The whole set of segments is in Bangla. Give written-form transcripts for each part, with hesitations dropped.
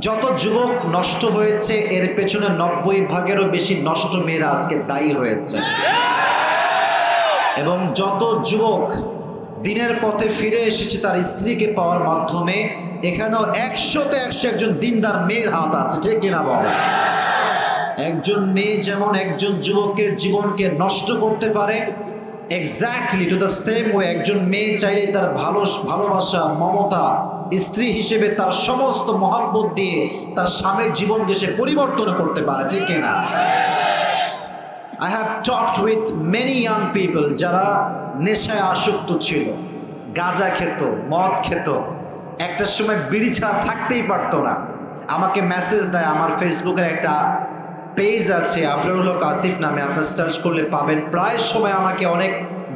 যত যুবক নষ্ট হয়েছে এর পেছনে 90% বেশি নষ্ট মেয়েরা আজকে দায়ী হয়েছে। এবং যত যুবক দিনের পথে ফিরে এসেছে তার স্ত্রীকে পাওয়ার মাধ্যমে, এখানেও 100-তে 100 একজন দিনদার মেয়ের হাত আছে, ঠিক কিনা বল? একজন মেয়ে যেমন একজন যুবকের জীবনকে নষ্ট করতে পারে, exactly to the same way একজন মেয়ে চাইলে তার ভালোবাসা, মমতা, স্ত্রী হিসেবে তার সমস্ত মহাব্বত দিয়ে তার স্বামীর জীবনকে সে পরিবর্তন করতে পারে, ঠিক কিনা? I have talked with many young people যারা নেশায় আসক্ত ছিল, গাঁজা খেত, মদ খেত, একটা সময় বিড়ি ছাড়া থাকতেই পারতো না। আমাকে মেসেজ দেয়, আমার ফেসবুকের একটা পেজ আছে আবরারুল হক আসিফ নামে, আপনার সার্চ করলে পাবেন। প্রায় সময় আমাকে অনেক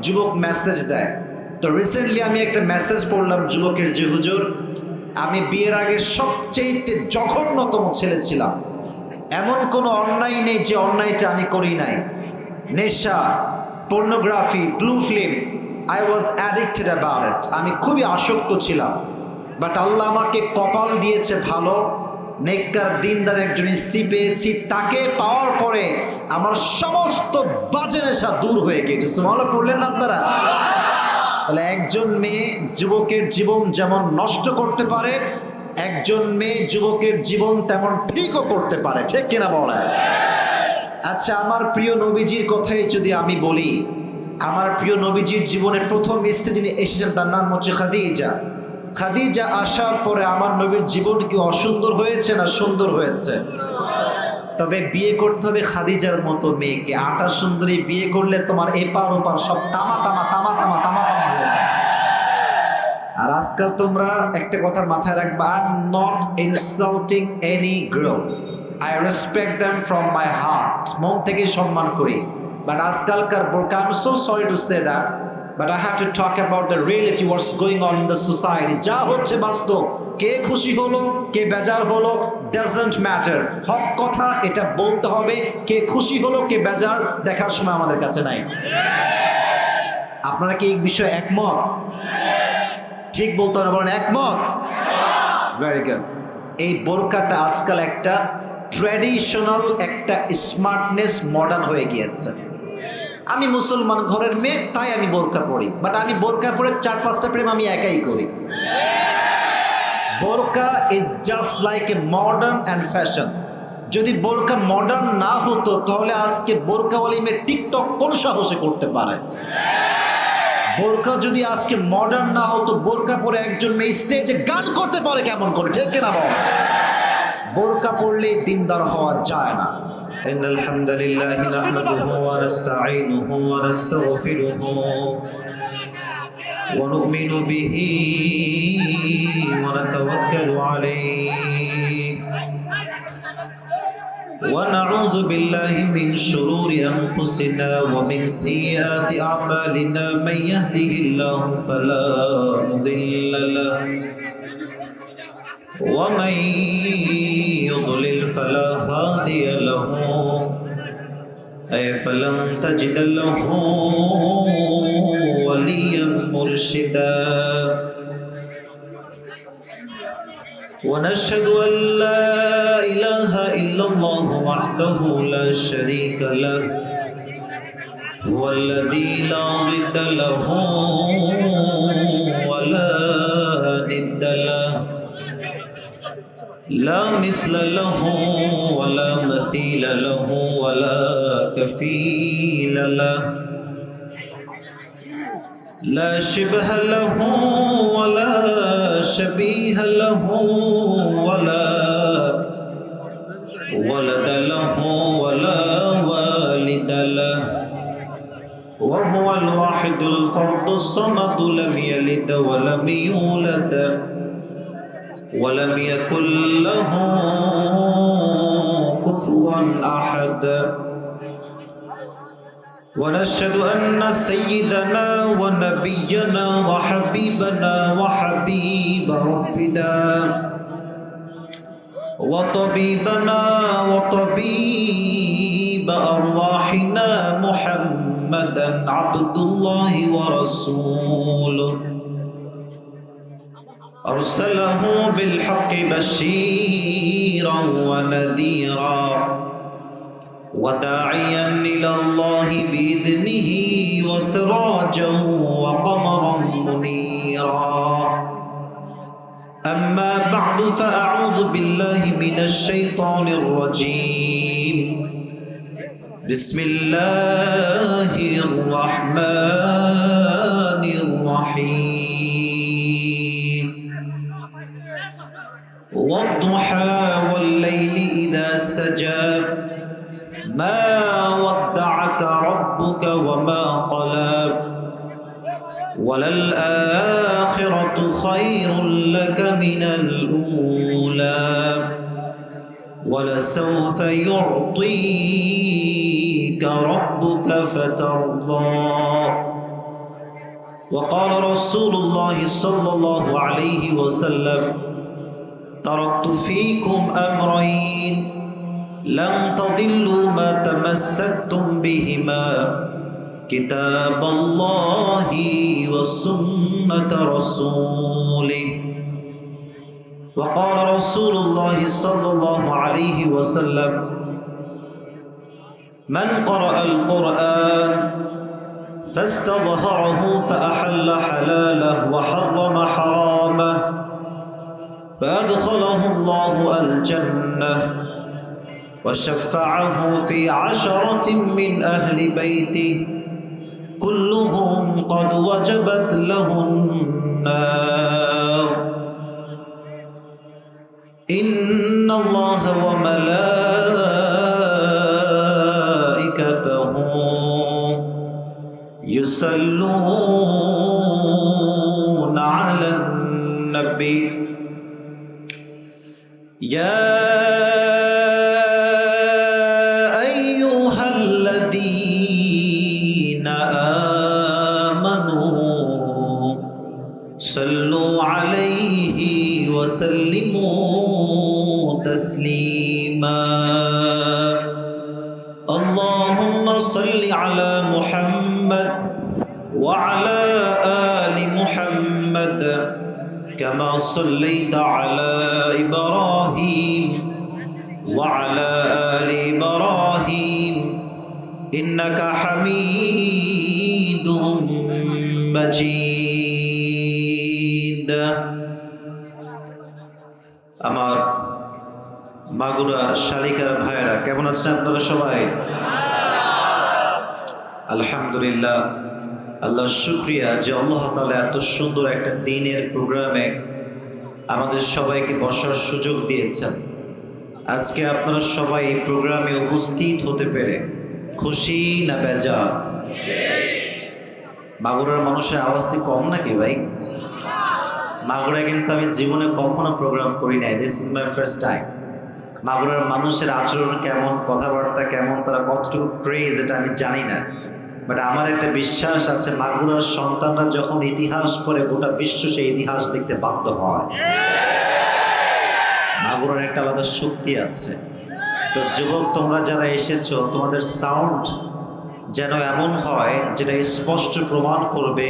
যুবক মেসেজ দেয়। তো রিসেন্টলি আমি একটা মেসেজ পড়লাম যুবকের, যে হুজুর আমি বিয়ের আগে সবচেয়ে জঘন্যতম ছেলে ছিলাম, এমন কোনো অন্যায় নেই যে অন্যায়টা আমি করি নাই। নেশা, pornography, blue film, I was addicted about it. আমি খুবই আসক্ত ছিলাম, বাট আল্লাহ আমাকে কপাল দিয়েছে ভালো, নেককার দিনদার একজন স্ত্রী পেয়েছি। তাকে পাওয়ার পরে আমার সমস্ত বাজে নেশা দূর হয়ে গিয়েছে। সুবহানাল্লাহ পড়লেন না আপনারা? তাহলে একজন মেয়ে যুবকের জীবন যেমন নষ্ট করতে পারে, একজন মেয়ে যুবকের জীবন তেমন ঠিকও করতে পারে, ঠিক কিনা বলে? আচ্ছা, আমার প্রিয় নবীজির কথাই যদি আমি বলি, আমার প্রিয় নবীজির জীবনের প্রথম স্ত্রী যিনি এসেছেন তার নাম হচ্ছে খাদিজা। খাদিজা আসার পরে আমার নবীর জীবন কি অসুন্দর হয়েছে না সুন্দর হয়েছে? তবে বিয়ে করতে হবে খাদিজার মতো মেয়েকে। আটা সুন্দরী বিয়ে করলে তোমার এপার ওপার সব তামা তামা তামা তামা তামা তামা হয়ে যায়। আর আজকাল তোমরা একটা কথার মাথায় রাখবা, I am not insulting any girl, I respect them from my heart, মন থেকে সম্মান করি। বাট আজকালকার বোরকা, I am so sorry to say that, but I have to talk about the reality, what's going on in the society. যা হচ্ছে বাস্তব, কে খুশি হলো কে বেজার হলো ডাজন্ট ম্যাটার, হক কথা এটা বলতে হবে। কে খুশি হলো কে বেজার দেখার সময় আমাদের কাছে নাই। আপনারা কি এই বিষয়ে একমত? ঠিক বলতে হবে, বলেন একমত। Very good. এই বোরকাটা আজকাল একটা ট্র্যাডিশনাল, একটা স্মার্টনেস, মডার্ন হয়ে গিয়েছে। আমি মুসলমান ঘরের মেয়ে তাই আমি বোরকা পরি, বাট আমি বোরকা পরে 4-5টা প্রেম আমি একাই করি। বোরকা is just like a modern and fashion. যদি বোরকা মডার্ন না হতো তাহলে আজকে বোরকাওয়ালি মেয়ে টিকটক কোন সাহসে করতে পারে? বোরকা যদি আজকে মডার্ন না হতো, বোরকা পরে একজন মেয়ে স্টেজে গান করতে পারে কেমন করে, ঠিক কিনা বল? বোরকা পরলেই দিনদার হওয়া যায় না। ইন্নাল হামদালিল্লাহি নাহমাদুহু ওয়া নাস্তাঈনুহু ওয়া নাস্তাগফিরুহু ওয়া নু'মিনু বিহি ওয়া নাতাওয়াক্কালু আলাইহি ونعوذ بالله من شرور أنفسنا ومن سيئات أعمالنا من يهده الله فلا مضل له ومن يضلل فلا هادي له فلن تجد له وليا مرشدا ونشهد أن لا إله إلا الله وحده لا شريك له هو الذي لا ضد له ولا ند له لا مثل له ولا مثيل له ولا كفيل له لا شبه له ولا شبيه له ولا ولد له ولا والد له وهو الواحد الفرد الصمد لم يلد ولم يولد ولم يكن له كفوا أحد ونشهد أن سيدنا ونبينا وحبيبنا وحبيب ربنا وطبيبنا وطبيب أرواحنا محمدا عبد الله ورسوله أرسله بالحق بشيرا ونذيرا وداعيا إلى الله بإذنه وسراجا وقمرا منيرا أما بعد فأعوذ بالله من الشيطان الرجيم بسم الله الرحمن الرحيم والضحى والليل إذا سجى ما ودعك ربك وما قلى وللآخرة خير لك من الأولى ولسوف يعطيك ربك فترضى وقال رسول الله صلى الله عليه وسلم تركت فيكم أمرين لن تضلوا ما تمسكتم بهما كتاب الله وسنة رسوله وقال رسول الله صلى الله عليه وسلم من قرأ القرآن فاستظهره فأحل حلاله وحرم حرامه فأدخله الله الجنة وشفعه في 10 من أهل بيته كلهم قد وجبت لهم النار إن الله وملائكته يصلون على النبي يا أيها الذين آمنوا صلوا عليه وسلموا تسليما اللهم صل على محمد وعلى آل محمد كما صليت على إبراهيم وعلى آل إبراهيم إنك حميد مجيد আমার মাগুরার শালিকার ভাইরা কেমন আছেন আপনারা সবাই? আলহামদুলিল্লাহ, আল্লাহর শুকরিয়া যে আল্লাহ তাআলা এত সুন্দর একটা দিনের প্রোগ্রামে আমাদের সবাইকে বসার সুযোগ দিয়েছেন। আজকে আপনারা সবাই এই প্রোগ্রামে উপস্থিত হতে পেরে খুশি না বেজার? মাগুরার মানুষের আওয়াজ কি কম নাকি ভাই? মাগুরায় কিন্তু আমি জীবনে কখনো প্রোগ্রাম করি নাই, this is my first time. মাগুরার মানুষের আচরণ কেমন, কথাবার্তা কেমন, তারা কতটুকু ক্রেজ এটা আমি জানি না, বাট আমার একটা বিশ্বাস আছে মাগুরার সন্তানরা যখন ইতিহাস করে গোটা বিশ্ব সেই ইতিহাস দেখতে বাধ্য হয়। মাগুরার একটা আলাদা শক্তি আছে। তো যুবক, তোমরা যারা এসেছো, তোমাদের সাউন্ড যেন এমন হয় যেটা স্পষ্ট প্রমাণ করবে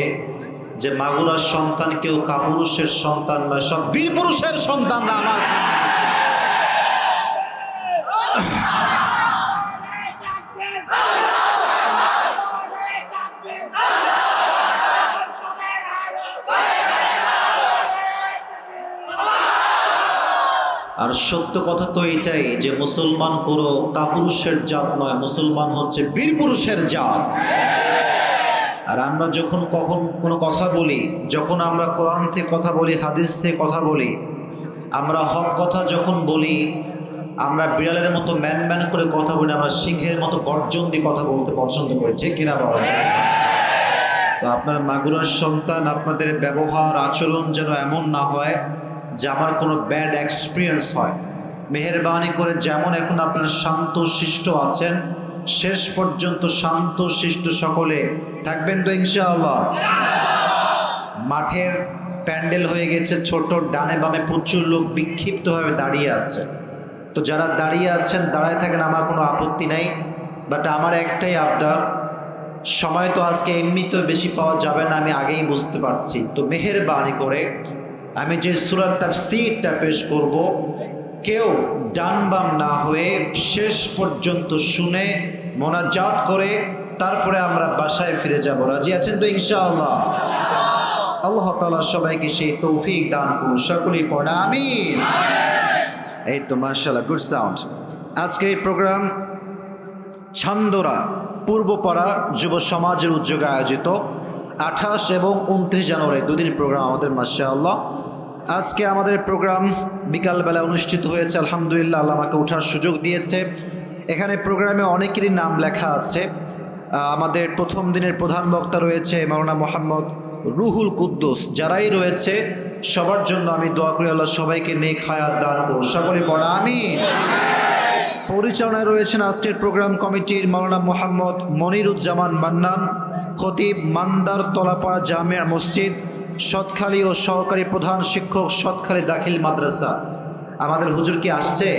যে মাগুরার সন্তান কেউ কাপুরুষের সন্তান নয়, সব বীর পুরুষের সন্তানরা আমার আর সত্য কথা তো এটাই যে মুসলমান কোনো কাপুরুষের জাত নয়, মুসলমান হচ্ছে বীর পুরুষের জাত। আর আমরা যখন কখন কোনো কথা বলি, যখন আমরা কোরআন থেকে কথা বলি, হাদিস থেকে কথা বলি, আমরা হক কথা যখন বলি, আমরা বিড়ালের মতো ম্যান ম্যান করে কথা বলি, আমরা সিংহের মতো গর্জন দিয়ে কথা বলতে পছন্দ করি, ঠিক কিনা বাবা? তো আপনার মাগুরার সন্তান, আপনাদের ব্যবহার আচরণ যেন এমন না হয় যে আমার কোনো ব্যাড এক্সপিরিয়েন্স হয়। মেহেরবানি করে যেমন এখন আপনারা শান্ত শিষ্ট আছেন, শেষ পর্যন্ত শান্ত শিষ্ট সকলে থাকবেন তো ইনশাআল্লাহ। মাঠের প্যান্ডেল হয়ে গেছে ছোট, ডানে বামে প্রচুর লোক বিক্ষিপ্তভাবে দাঁড়িয়ে আছে। তো যারা দাঁড়িয়ে আছেন দাঁড়ায় থাকেন, আমার কোনো আপত্তি নাই, বাট আমার একটাই আবদার, সময় তো আজকে এমনিতেও বেশি পাওয়া যাবে না, আমি আগেই বুঝতে পারছি। তো মেহেরবানি করে আমি যে সূরা তাফসীরটা পেশ করব কেউ ডান বাম না হয়ে শেষ পর্যন্ত শুনে মোনাজাত করে তারপরে আমরা বাসায় ফিরে যাব। রাজি আছেন তো ইনশাআল্লাহ? আল্লাহ তাআলা সবাইকে সেই তৌফিক দান করুন। সকলেই পড়ে আমিন। এই তো মাশাআল্লাহ, গুড সাউন্ড। আজকের এই প্রোগ্রাম ছান্দরা পূর্বপাড়া যুব সমাজের উদ্যোগে আয়োজিত 28 এবং 29 জানুয়ারি দুদিন প্রোগ্রাম আমাদের। মাশাআল্লাহ, আজকে আমাদের প্রোগ্রাম বিকালবেলা অনুষ্ঠিত হয়েছে। আলহামদুলিল্লাহ, আল্লাহ আমাকে ওঠার সুযোগ দিয়েছে। এখানে প্রোগ্রামে অনেকেরই নাম লেখা আছে। আমাদের প্রথম দিনের প্রধান বক্তা রয়েছে মাওলানা মোহাম্মদ রুহুল কুদ্দুস। যারাই রয়েছে সবার জন্য আমি দোয়া করি আল্লাহ সবাইকে নেক হায়াত দান করুন। সকলে পড়া আমিন। পরিচালনায় রয়েছেন আজকের প্রোগ্রাম কমিটির মাওলানা মোহাম্মদ মনিরুজ্জামান মান্নান, খতিব মান্দার তলাপাড়া জামিয়া মসজিদ সৎখালী ও সহকারী প্রধান শিক্ষক সৎখালী দাখিল মাদ্রাসা। আমাদের হুজুর কি আসছে?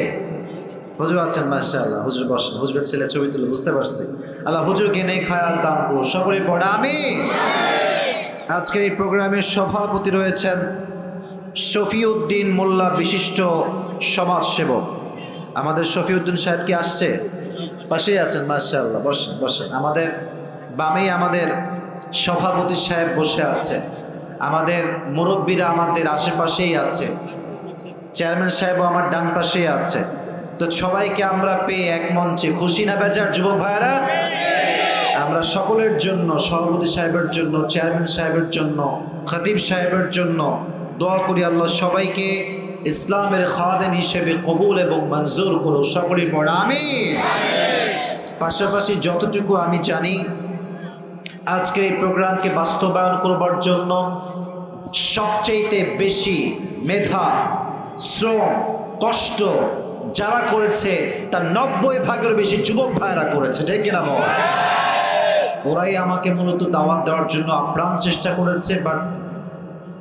হুজুর আছেন? মাশাআল্লাহ, হুজুর বসেন। হুজুরের ছেলে ছবি তুলে, বুঝতে পারছি। আল্লাহ হুজুরকে নেক হায়াত দান করুন। সকলে পড়া আমিন। আজকের এই প্রোগ্রামের সভাপতি রয়েছেন শফিউদ্দিন মোল্লা, বিশিষ্ট সমাজসেবক। আমাদের শফিউদ্দিন সাহেব কি আসছে? পাশেই আছেন। মাশাআল্লাহ, বসেন বসেন। আমাদের বামেই আমাদের সভাপতি সাহেব বসে আছে। আমাদের মুরব্বীরা আমাদের আশেপাশেই আছে। চেয়ারম্যান সাহেবও আমার ডান পাশেই আছে। তো সবাইকে আমরা পেয়ে এক মঞ্চে খুশি না বেজার যুবক ভাইয়েরা? আমরা সকলের জন্য, সভাপতি সাহেবের জন্য, চেয়ারম্যান সাহেবের জন্য, খতিব সাহেবের জন্য দোয়া করি আল্লাহ সবাইকে ইসলামের খাদেম হিসেবে কবুল এবং মঞ্জুর করো। সকলেই পড়া আমিন। পাশাপাশি যতটুকু আমি জানি আজকে এই প্রোগ্রামকে বাস্তবায়ন করবার জন্য সবচেয়ে বেশি মেধা, শ্রম, কষ্ট যারা করেছে তার 90% বেশি যুবক ভাইরা করেছে, ঠিক কিনা বল? ওরাই আমাকে মূলত দাওয়াত দেওয়ার জন্য আপ্রাণ চেষ্টা করেছে। বাট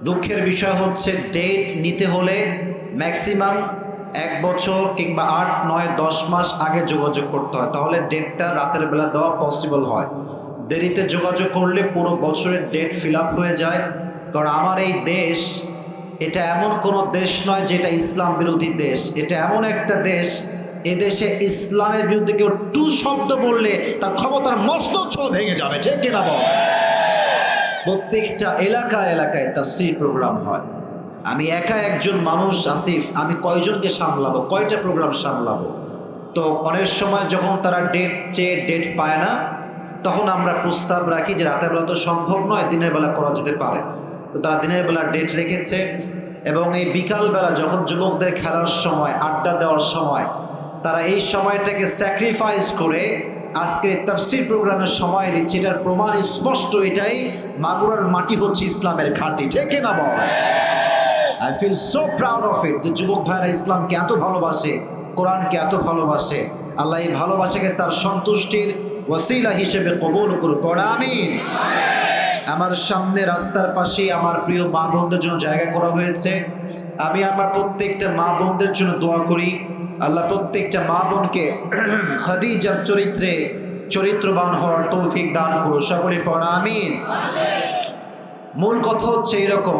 দুঃখের বিষয় হচ্ছে ডেট নিতে হলে ম্যাক্সিমাম 1 বছর কিংবা 8, 9, 10 মাস আগে যোগাযোগ করতে হয়, তাহলে ডেটটা রাতের বেলা দেওয়া পসিবল হয়। দেরিতে যোগাযোগ করলে পুরো বছরের ডেট ফিল আপ হয়ে যায়। কারণ আমার এই দেশ, এটা এমন কোনো দেশ নয় যেটা ইসলাম বিরোধী দেশ। এটা এমন একটা দেশ, এদেশে ইসলামের বিরুদ্ধে কেউ টু শব্দ বললে তার ক্ষমতার মস্তক ছ ভেঙে যাবে, ঠিক কিনা বল? প্রত্যেকটা এলাকায় এলাকায় তাফসীর প্রোগ্রাম হয়। আমি একা একজন মানুষ, আসিফ, আমি কয়জনকে সামলাবো, কয়টা প্রোগ্রাম সামলাবো? তো অনেক সময় যখন তারা ডেট চেয়ে ডেট পায় না, তখন আমরা প্রস্তাব রাখি যে রাতের বেলা তো সম্ভব নয়, দিনের বেলা করা যেতে পারে। তো তারা দিনের বেলা ডেট রেখেছে এবং এই বিকালবেলা যখন যুবকদের খেলার সময়, আড্ডা দেওয়ার সময়, তারা এই সময়টাকে স্যাক্রিফাইস করে আজকে তাফসীর প্রোগ্রামের সময় দিচ্ছে। এটার প্রমাণ স্পষ্ট এটাই, মাগুরার মাটি হচ্ছে ইসলামের ঘাঁটি, ঠিক না বল? I feel so proud of it যে যুবক ভাইরা ইসলামকে এত ভালোবাসে, কোরআনকে এত ভালোবাসে। আল্লাহ এই ভালোবাসাকে তার সন্তুষ্টির ওসিলা হিসেবে কবুল করুন। পড়া আমিন। আমার সামনে রাস্তার পাশেই আমার প্রিয় মা বোনদের জন্য জায়গা করা হয়েছে। আমি আমার প্রত্যেকটা মা বোনদের জন্য দোয়া করি আল্লাহ প্রত্যেকটা মা বোনকে খাদিজার চরিত্রে চরিত্রবান হওয়ার তৌফিক দান করুন। সকলে পড়া আমিন। মূল কথা হচ্ছে এরকম,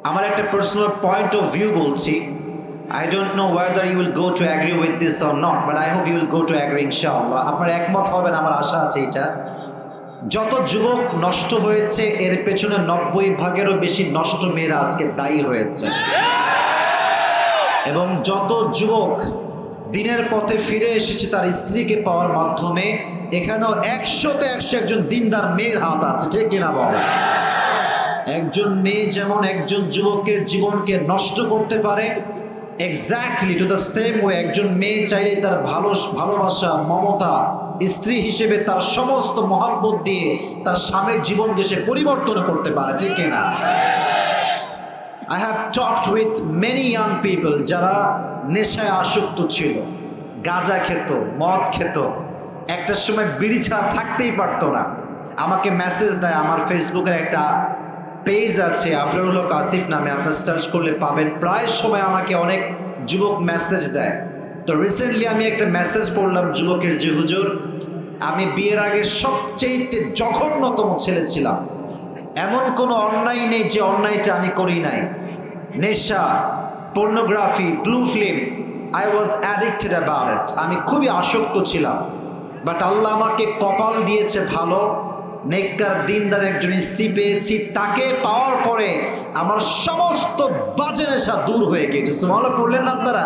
আমার একটা পার্সোনাল পয়েন্ট অফ ভিউ বলছি। I don't know whether you will go to agree with this or not, but I hope you will go to agree inshallah. আপনার একমত হবেন, আমার আশা আছে এটা। যত যুবক নষ্ট হয়েছে এর পেছনে 90%-এরও বেশি নষ্ট মেয়েরা আজকে দায়ী হয়েছে। এবং যত যুবক দিনের পথে ফিরে এসেছে তার স্ত্রীকে পাওয়ার মাধ্যমে, এখানেও 100-তে 100 একজন দিনদার মেয়ের হাত আছে, ঠিক কিনা বল? একজন মেয়ে যেমন একজন যুবকের জীবনকে নষ্ট করতে পারে, exactly to the same way একজন মেয়ে চাইলে তার ভালোবাসা, মমতা, স্ত্রী হিসেবে তার সমস্ত মহাব্বত দিয়ে তার স্বামীর জীবনকে সে পরিবর্তন করতে পারে, ঠিক কিনা? I have talked with many young people যারা নেশায় আসক্ত ছিল, গাঁজা খেত, মদ খেত, একটা সময় বিড়ি ছাড়া থাকতেই পারতো না। আমাকে মেসেজ দেয়, আমার ফেসবুকের একটা পেজ আছে আবরারুল হক আসিফ নামে, আপনার সার্চ করলে পাবেন। প্রায় সময় আমাকে অনেক যুবক মেসেজ দেয়। তো রিসেন্টলি আমি একটা মেসেজ পড়লাম যুবকের, যে হুজুর আমি বিয়ের আগে সবচেয়ে জঘন্যতম ছেলে ছিলাম, এমন কোনো অন্যায় নেই যে অন্যায়টা আমি করি নাই। নেশা, pornography, blue film, I was addicted about it. আমি খুবই আসক্ত ছিলাম। বাট আল্লাহ আমাকে কপাল দিয়েছে ভালো, নেককার দিনদার একজন স্ত্রী পেয়েছি। তাকে পাওয়ার পরে আমার সমস্ত বাজে নেশা দূর হয়ে গিয়েছে। সুবহানাল্লাহ পড়লেন না আপনারা?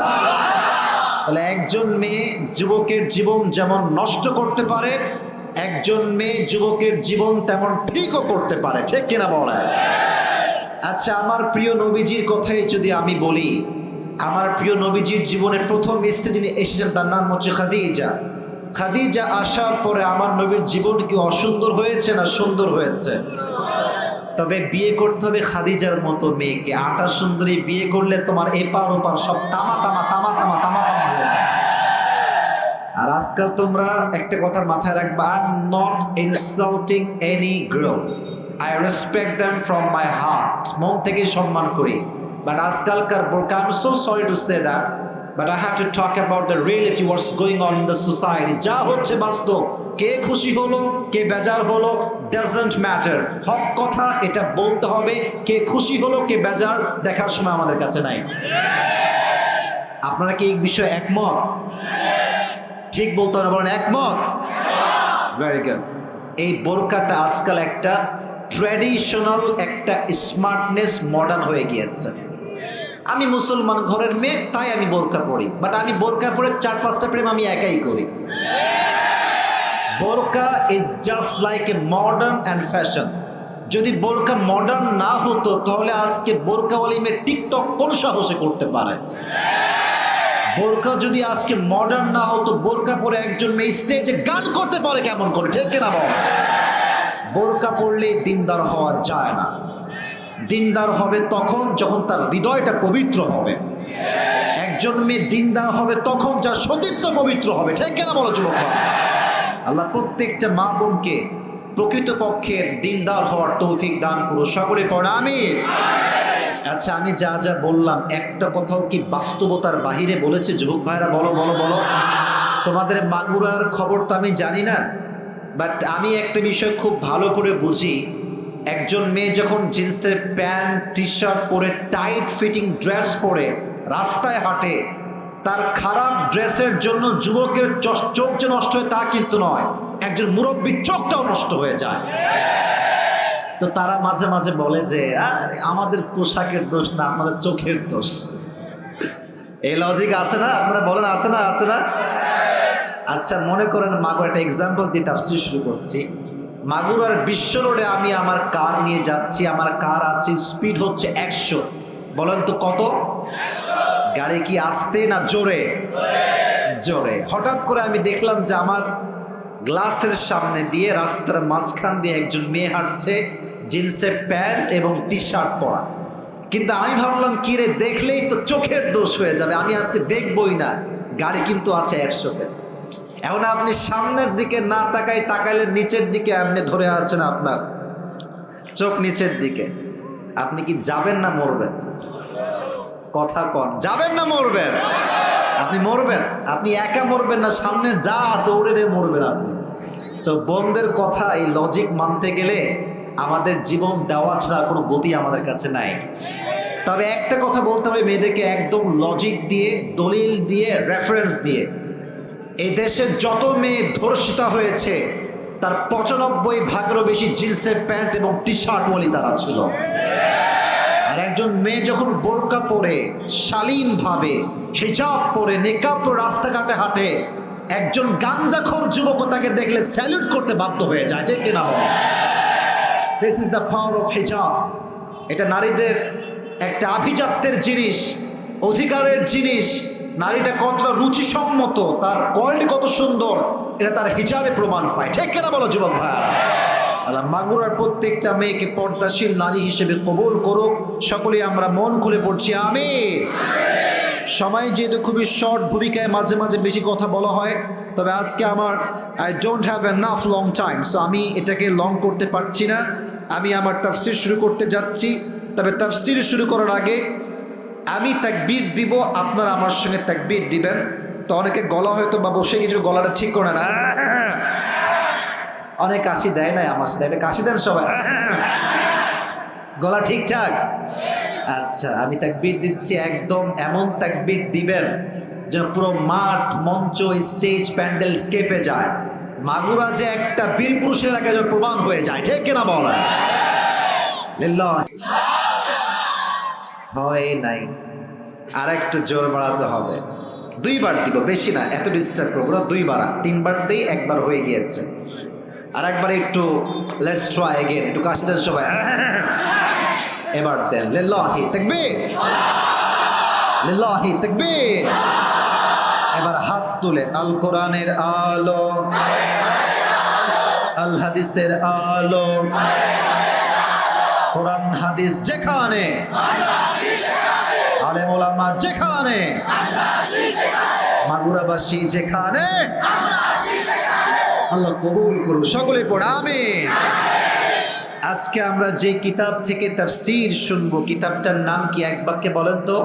তাহলে একজন মেয়ে যুবকের জীবন যেমন নষ্ট করতে পারে, একজন মেয়ে যুবকের জীবন তেমন ঠিকও করতে পারে, ঠিক কিনা বলেন? আচ্ছা, আমার প্রিয় নবীজির কথাই যদি আমি বলি, আমার প্রিয় নবীজির জীবনের প্রথম স্ত্রী যিনি এসেছেন তার নাম হচ্ছে খাদিজা। খাদিজা আসার পরে আমার নবীর জীবন কি অসুন্দর হয়েছে না সুন্দর হয়েছে? তবে বিয়ে করতে হবে খাদিজার মতো মেয়েকে। আটা সুন্দরী বিয়ে করলে তোমার এপার ওপার সব তামা তামা তামা তামা তামা তামা হয়ে যায়। আর আজকাল তোমরা একটা কথার মাথায় রাখবা, I am not insulting any girl, I respect them from my heart. মন থেকে সম্মান করি। বাট আজকালকার বোরকা, I am so sorry to say that, but I have to talk about the reality, what's going on in the society. যা হচ্ছে বাস্তব, কে খুশি হলো কে বেজার হলো ডাজন্ট ম্যাটার। হক কথা এটা বলতে হবে, কে খুশি হলো কে বেজার দেখার সময় আমাদের কাছে নাই। আপনারা কি এই বিষয়ে একমত? ঠিক বলতে হবে, বলেন একমত। Very good. এই বোরকাটা আজকাল একটা ট্র্যাডিশনাল, একটা স্মার্টনেস, মডার্ন হয়ে গিয়েছে। আমি মুসলমান ঘরের মেয়ে তাই আমি বোরকা পরি, বাট আমি বোরকা পরে 4-5টা প্রেম আমি একাই করি। বোরকা is just like a modern and fashion. যদি বোরকা মডার্ন না হতো তাহলে আজকে বোরকাওয়ালি মেয়ে টিকটক কোন সাহসে করতে পারে? বোরকা যদি আজকে মডার্ন না হতো, বোরকা পরে একজন মেয়ে স্টেজে গান করতে পারে কেমন করে, ঠিক কিনা বল? বোরকা পরলে দিনদার হওয়া যায় না। দিনদার হবে তখন যখন তার হৃদয়টা পবিত্র হবে। একজন মেয়ে দিনদার হবে তখন যার সতীত্ব পবিত্র হবে, ঠিক কিনা বলো যুবক? আল্লাহ প্রত্যেকটা মা বোনকে প্রকৃতপক্ষের দিনদার হওয়ার তৌফিক দান করো, সকলে পড়ে আমিন। আচ্ছা, আমি যা যা বললাম একটা কথাও কি বাস্তবতার বাহিরে বলেছে? যুবক ভাইরা বলো বলো বলো। তোমাদের মাগুরার খবর তো আমি জানি না, বাট আমি একটা বিষয় খুব ভালো করে বুঝি। একজন মেয়ে যখন জিন্সের প্যান্ট টি শার্ট পরে টাইট ফিটিং ড্রেস পরে রাস্তায় হাঁটে, তার খারাপ ড্রেসের জন্য যুবকের চোখ যে নষ্ট হয় তা কিন্তু নয়, একজন মুরব্বীর চোখটাও নষ্ট হয়ে যায়। তো তারা মাঝে মাঝে বলে যে আমাদের পোশাকের দোষ না, আমাদের চোখের দোষ। এই লজিক আছে না? আপনারা বলেন আছে না? আছে না? আচ্ছা, মনে করেন মাগুরা, একটা এক্সাম্পল দিয়ে তাফসীর শুরু করছি। মাগুরার বিশ্ব রোডে আমি আমার কার নিয়ে যাচ্ছি, আমার কার আছে, স্পিড হচ্ছে 100। বলেন তো কত? গাড়ি কি আস্তে না জোরে? জোরে। হঠাৎ করে আমি দেখলাম যে আমার গ্লাসের সামনে দিয়ে, রাস্তার মাঝখান দিয়ে একজন মেয়ে হাঁটছে, জিন্সের প্যান্ট এবং টি শার্ট পরা। কিন্তু আমি ভাবলাম কি রে, দেখলেই তো চোখের দোষ হয়ে যাবে, আমি আজকে দেখবই না। গাড়ি কিন্তু আছে 100-তে। এখন আপনি সামনের দিকে না তাকাইলে নিচের দিকে এমনি ধরে আছেন, আপনার চোখ নিচের দিকে। আপনি কি যাবেন না মরবেন? কথা কন, যাবেন না মরবেন? আপনি মরবেন। আপনি একা মরবেন না, সামনে যা আছে ওরে মরবেন আপনি। তো বন্ধের কথা, এই লজিক মানতে গেলে আমাদের জীবন দেওয়া ছাড়া কোনো গতি আমাদের কাছে নাই। তবে একটা কথা বলতে হবে মেয়েদেরকে, একদম লজিক দিয়ে, দলিল দিয়ে, রেফারেন্স দিয়ে। এই দেশে যত মেয়ে ধর্ষিতা হয়েছে তার 95%-এরও বেশি জিন্সের প্যান্ট এবং টি শার্ট ওয়ালি তারা ছিল। আর একজন মেয়ে যখন বোরকা পরে, শালীনভাবে হিজাব পরে, নেকাব পরে রাস্তাঘাটে হাঁটে, একজন গাঞ্জাখোর যুবক তাকে দেখলে স্যালুট করতে বাধ্য হয়ে যায়, ঠিক কিনা বল? This is the power of hijab. এটা নারীদের একটা আভিজাত্যের জিনিস, অধিকারের জিনিস। নারীটা কতটা রুচিসম্মত, তার কোয়ালিটি কত সুন্দর, এটা তার হিজাবে প্রমাণ পায়, ঠিক কিনা বলো যুবক ভাই? আল্লাহ মাগুরার প্রত্যেকটা মেয়েকে পর্দাশীল নারী হিসেবে কবুল করুক। সকলেই আমরা মন খুলে পড়ছি আমিন। সময় যেহেতু খুবই শর্ট, ভূমিকায় মাঝে মাঝে বেশি কথা বলা হয়, তবে আজকে আমার I don't have enough long time, so আমি এটাকে লং করতে পারছি না। আমি আমার তাফসীর শুরু করতে যাচ্ছি। তবে তাফসীর শুরু করার আগে আমি তাকবীর দিব, আপনারা আমার সঙ্গে তাকবীর দিবেন। তো অনেকে গলা হয়তো বা বসে কিছু গলাটা ঠিক করে না, অনেক কাশি দেয় নাই আমার সাথে, কাশি দেন সবাই, গলা ঠিকঠাক। আচ্ছা, আমি তাকবীর দিচ্ছি, একদম এমন তাকবীর দিবেন যেন পুরো মাঠ, মঞ্চ, স্টেজ, প্যান্ডেল কেঁপে যায়। মাগুরা যে একটা বীর পুরুষের এলাকায় যেন প্রমাণ হয়ে যায়, ঠিক কিনা বলেন? লিল্লাহি। হয় নাই, আর একটু জোর বাড়াতে হবে। 2 বার দিব, বেশি না, এত ডিস্টার্ব করবো না। 2 বার, 3 বার দিই, একবার হয়ে গিয়েছে। আর একবার একটু লেটস ট্রাই अगेन, একটু কাশি দেন সবাই। এবার দেন লিল্লাহি তাকবীর, লিল্লাহি তাকবীর। এবার হাত তুলে আল কোরআনের আলো, আল হাদিসের আলো, কোরআন হাদিস যেখানে, আলেম ওলামা যেখানে, মাগুরাবাসী যেখানে, আল্লাহ কবুল করুন। সকলে পড়ে আমিন। আজকে আমরা যে কিতাব থেকে তাফসীর শুনবো, কিতাবটার নাম কি? এক বাক্যে বলেন তো।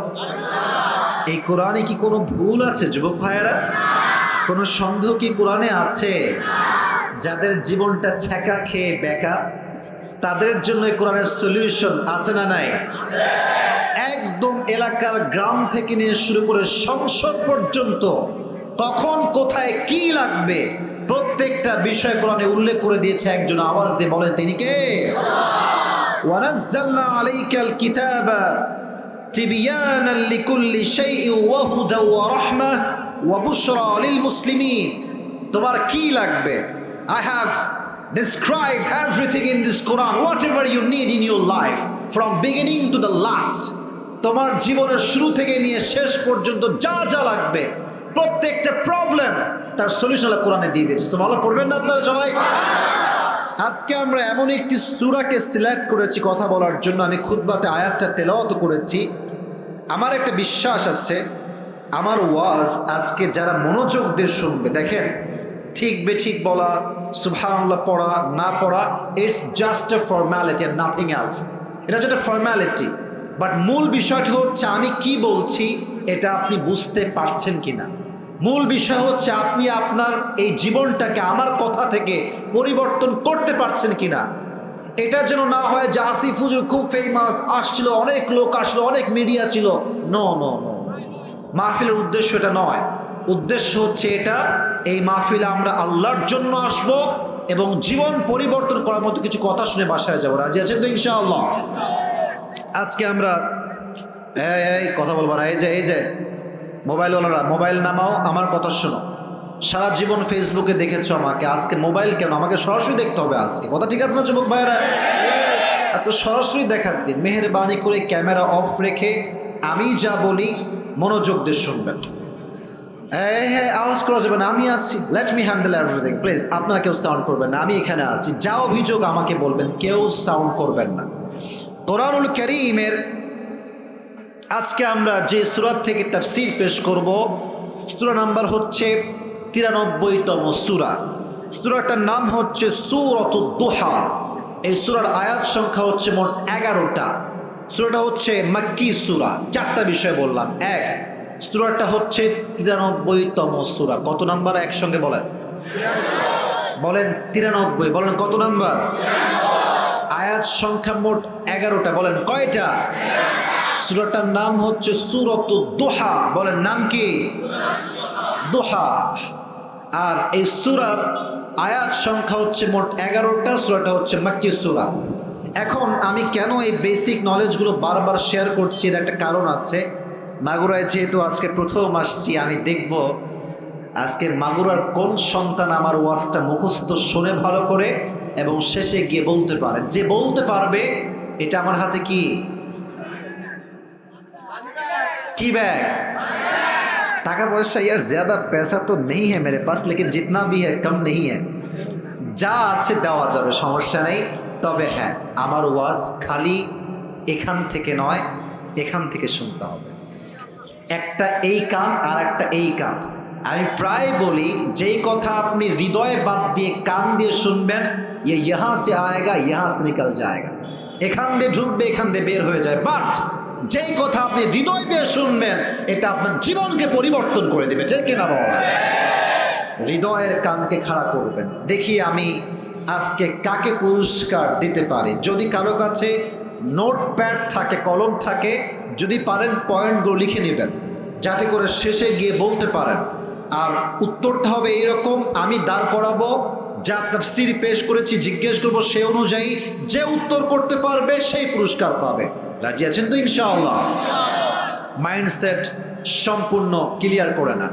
এই কোরআনে কি কোনো ভুল আছে যুবক ভাইয়েরা? কোনো সন্দেহ কি কোরআনে আছে? যাদের জীবনটা ছ্যাঁকা খেয়ে বেকা, তাদের জন্য এই কোরআনের সলিউশন আছে না নাই? একদম এলাকার গ্রাম থেকে নিয়ে শুরু করে সংসদ পর্যন্ত কখন কোথায় কি লাগবে প্রত্যেকটা বিষয় কোরআনে উল্লেখ করে দিয়েছে। একজন আওয়াজ দিয়ে বলেন তিনি কে? ওয়ানাজ্জালনা আলাইকাল কিতাবা তিবয়ানাল লিকুল্লি শাইইন ওয়া হুদা ওয়া রাহমা ওয়া বুশরা লিল মুসলিমিন। তোমার কি লাগবে? I have described everything in this Quran, whatever you need in your life from beginning to the last. তোমার জীবনের শুরু থেকে নিয়ে শেষ পর্যন্ত যা যা লাগবে প্রত্যেকটা প্রবলেম তার সলিউশন কোরআনে দিয়ে দিয়েছে। সুবহানাল্লাহ, পড়বেন না আপনারা সবাই? আজকে আমরা এমন একটি সূরাকে সিলেক্ট করেছি কথা বলার জন্য। আমি খুতবাতে আয়াতটা তেলাওয়াত করেছি। আমার একটা বিশ্বাস আছে, আমার ওয়াজ আজকে যারা মনোযোগ দিয়ে শুনবে, দেখেন ঠিক বেঠিক বলা, সুবহানাল্লাহ পড়া না পড়া, it's just a formality and nothing else. এটা হচ্ছে একটা ফর্মালিটি, বাট মূল বিষয়টা হচ্ছে আমি কি বলছি এটা আপনি বুঝতে পারছেন কিনা। মূল বিষয় হচ্ছে আপনি আপনার এই জীবনটাকে আমার কথা থেকে পরিবর্তন করতে পারছেন কিনা। এটা যেন না হয় যে আসিফ হুজুর খুব ফেমাস, আসছিল, অনেক লোক আসলো, অনেক মিডিয়া ছিল। নো নো নো, মাহফিলের উদ্দেশ্য এটা নয়। উদ্দেশ্য হচ্ছে এটা, এই মাহফিলে আমরা আল্লাহর জন্য আসব এবং জীবন পরিবর্তন করার মতো কিছু কথা শুনে বাসায় যাবো। রাজি আছেন তো ইনশাআল্লাহ? আজকে আমরা এই কথা বলবো না। এই যে মোবাইলওয়ালারা, মোবাইল নামাও, আমার কথা শোনো। সারা জীবন ফেসবুকে দেখেছো আমাকে, আজকে মোবাইল কেন? আমাকে সরাসরি দেখতে হবে আজকে। কথা ঠিক আছে না যুবক ভাইয়েরা? আজকে সরাসরি দেখার দিন। মেহেরবানি করে ক্যামেরা অফ রেখে আমি যা বলি মনোযোগ দিয়ে শুনবেন। হ্যাঁ, আওয়াজ করা যাবে না, আমি আছি। Let me handle everything. Please আপনারা কেউ সাউন্ড করবেন না, আমি এখানে আছি। যা অভিযোগ আমাকে বলবেন, কেউ সাউন্ড করবেন না। কোরআনুল কারীমের আজকে আমরা যে সূরা থেকে তাফসীর পেশ করব, সূরা নাম্বার হচ্ছে 93তম সূরা। সূরাটার নাম হচ্ছে সূরাতুদ দুহা। এই সূরার আয়াত সংখ্যা হচ্ছে মোট 11টা। সূরাটা হচ্ছে মাক্কি সূরা। 4টা বিষয় বললাম। এক, সূরাটা হচ্ছে 93তম সূরা। কত নাম্বার? একসঙ্গে বলেন, বলেন 93। বলেন কত নাম্বার? আয়াত সংখ্যা মোট 11টা। বলেন কয়টা? সূরাটার নাম হচ্ছে সূরাতুদ দুহা। বলেন নাম কি? দুহা। আর এই সূরার আয়াত সংখ্যা হচ্ছে মোট 11টা। সূরাটা হচ্ছে মাক্কি সূরা। এখন আমি কেন এই বেসিক নলেজগুলো বারবার শেয়ার করছি, এর একটা কারণ আছে। মাগুরায় যেহেতু আজকে প্রথম আসছি, আমি দেখব আজকে মাগুরার কোন সন্তান আমার ওয়াজটা মুখস্থ শোনে ভালো করে এবং শেষে গিয়ে বলতে পারে। যে বলতে পারবে, এটা আমার হাতে কি की बैग? टाका पैसा यार ज्यादा पैसा तो नहीं है मेरे पास, लेकिन जितना भी है कम नहीं है। যা আছে দেওয়া যাবে, সমস্যা নেই। তবে হ্যাঁ, আমার ওয়াজ খালি এখান থেকে নয়, এখান থেকে শুনতে হবে। একটা এই কান আর একটা এই কান। আমি প্রায় বলি, যেই কথা আপনি হৃদয়ে বাদ দিয়ে কান দিয়ে শুনবেন, ये यहाँ से आएगा यहाँ से निकल जाएगा। এখান দিয়ে ঢুকবে, এখান দিয়ে বের হয়ে যায়। বাট যেই কথা আপনি হৃদয় দিয়ে শুনবেন, এটা আপনার জীবনকে পরিবর্তন করে দেবে। ঠিক কিনা বল? হৃদয়ের কানকে খাড়া করবেন। দেখি আমি আজকে কাকে পুরস্কার দিতে পারি। যদি কারো কাছে নোটপ্যাড থাকে, কলম থাকে, যদি পারেন পয়েন্টগুলো লিখে নেবেন, যাতে করে শেষে গিয়ে বলতে পারেন। আর উত্তরটা হবে এরকম, আমি দাঁড় করাবো, যা তাফসীর পেশ করেছি জিজ্ঞেস করবো, সে অনুযায়ী যে উত্তর করতে পারবে সেই পুরস্কার পাবে। রাজি আছেন তো ইনশাআল্লাহ? মাইন্ডসেট সম্পূর্ণ ক্লিয়ার করে না।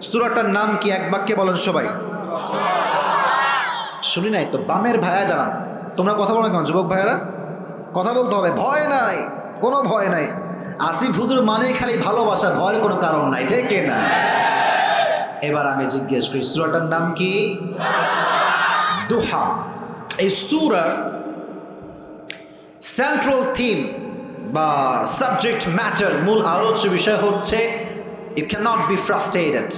সূরাটার নাম কি? এক বাক্যে বলেন সবাই। শুনি নাই তো, বামের ভাইয়া দাঁড়ান। তোমরা কথা বলো কেন যুবক ভাইয়েরা? কথা বলতে হবে, ভয় নাই, কোনো ভয় নাই। আসিফ হুজুর মানে খালি ভালোবাসা, ভয়ের কোনো কারণ নাই, ঠিক না? এবার আমি জিজ্ঞেস করি, সূরাটার নাম কি? দুহা। এই সূরার সেন্ট্রাল থিম বা সাবজেক্ট ম্যাটার, মূল আলোচ্য বিষয় হচ্ছে you cannot be frustrated,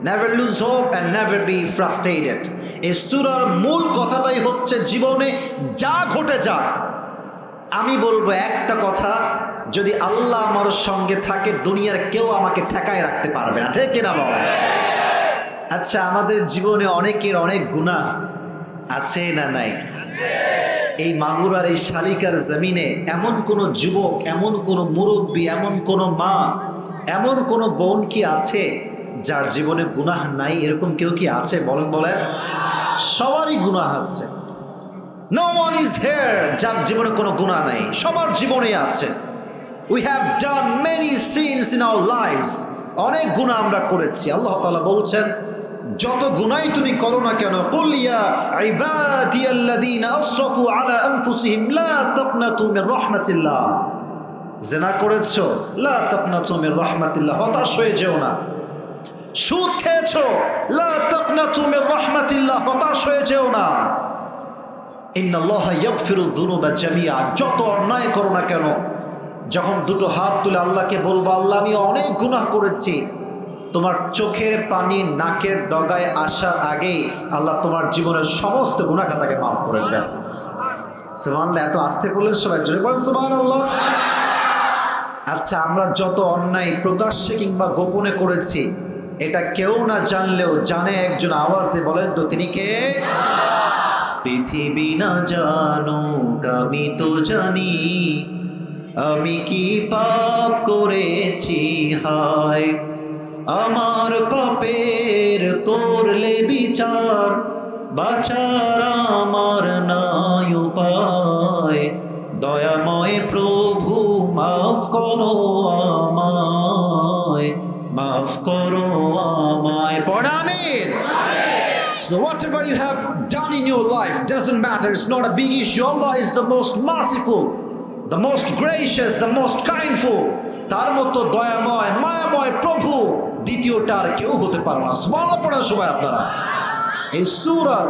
never lose hope and never be frustrated. এই সূরার মূল কথাটাই হচ্ছে জীবনে যা ঘটে যাক, আমি বলবো একটা কথা, যদি আল্লাহ আমার সঙ্গে থাকে দুনিয়ার কেউ আমাকে ঠেকায় রাখতে পারবে না, ঠিক কিনা বল? আচ্ছা, আমাদের জীবনে অনেকের অনেক গুনাহ আছে না নাই? এই মাগুরার এই শালিকার জমিনে এমন কোন যুবক, এমন কোন মুরব্বী, এমন কোন মা, এমন কোন বোন কি আছে যার জীবনে গুনাহ নাই? এরকম কেউ কি আছে? বলেন বলেন। সবারই গুনাহ আছে। No one is here যার জীবনে কোনো গুনাহ নাই, সবার জীবনে আছে। We have done many sins in our lives. অনেক গুনাহ আমরা করেছি। আল্লাহ তাআলা বলছেন, যত গুনাহই তুমি করো না কেন, কুল ইয়া ইবাদিয়াল্লাযীনা আসরাফু আলা আনফুসিহিম লা তাকনাতু মির রাহমাতিল্লাহ। জিনা করেছো, লা তাকনাতু মির রাহমাতিল্লাহ, হতাশ হয়ে যেও না। সুদ খেয়েছো, লা তাকনাতু মির রাহমাতিল্লাহ, হতাশ হয়ে যেও না। ইন্নাল্লাহা ইয়াগফিরুয যুনুবা জামিআ। যত অন্যায় করো না কেন, যখন দুটো হাত তুলে আল্লাহকে বলবো, আল্লাহ আমি অনেক গুনাহ করেছি, তোমার চোখের পানি নাকের ডগায় আসার আগেই আল্লাহ তোমার জীবনের সমস্ত গুনাহ খাতাকে মাফ করে দেন। সুবহানাল্লাহ। এত আস্তে বললেন সবাই, জোরে বলেন সুবহানাল্লাহ। আচ্ছা, আমরা যত অন্যায় প্রকাশ্যে কিংবা গোপনে করেছি, এটা কেউ না জানলেও জানে একজন, আওয়াজ দিয়ে বলেন তো তিনি কে? পৃথিবী না জানুক আমি তো জানি, আমি কি পাপ করেছি হায়। আমার পাপের করলে বিচার, বাঁচার আমার নাই উপায়। দয়াময় প্রভু মাফ করো আমায়, মাফ করো আমায়। পড় আমিন। So whatever you have done in your life doesn't matter, it's not a big issue. Allah is the most merciful, the most gracious, the most kindful. তার মতো দয়াময় মায়াময় প্রভু দ্বিতীয়টা আর কেউ হতে পারে না। সুবহানাল্লাহ পড়েন সবাই আপনারা। এই সূরার